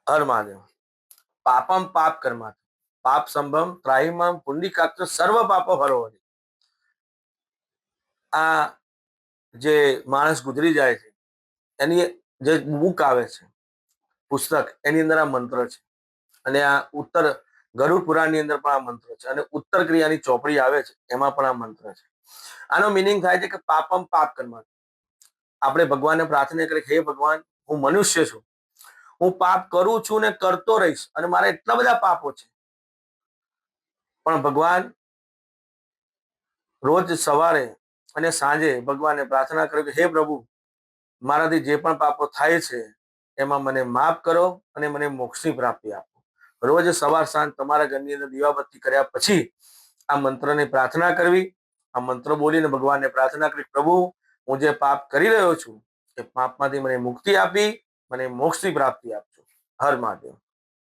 હર મહાદેવ. પાપમ પાપ કર્મા પાપ સંભમ ત્રાહિમમ પુંડિકાક્ષ સર્વ પાપો હરો. આ જે માણસ ગુજરી જાય છે એની જે બુક આવે છે, પુસ્તક, એની અંદર આ મંત્ર છે. અને આ ઉત્તર ગરુડ પુરાણની અંદર પણ આ મંત્ર છે, અને ઉત્તર ક્રિયાની ચોપડી આવે છે એમાં પણ આ મંત્ર છે. આનો મિનિંગ થાય છે કે પાપમ પાપ કર્મા. આપણે ભગવાનને પ્રાર્થના કરી, હે ભગવાન, હું મનુષ્ય છું, હું પાપ કરું છું ને કરતો રહીશ, અને મારા એટલા બધા પાપો છે, પણ ભગવાન રોજ સવારે અને સાંજે ભગવાનને પ્રાર્થના કર્યો કે હે પ્રભુ, મારાથી જે પણ પાપો થાય છે એમાં મને માફ કરો અને મને મોક્ષની પ્રાપ્તિ આપો. રોજ સવાર સાંજ તમારા ઘરની અંદર દીવાબત્તી કર્યા પછી આ મંત્રની પ્રાર્થના કરવી. આ મંત્ર બોલીને ભગવાનને પ્રાર્થના કરી, પ્રભુ, હું જે પાપ કરી રહ્યો છું એ પાપમાંથી મને મુક્તિ આપી મને મોક્ષની પ્રાપ્તિ આપજો. હર મહાદેવ.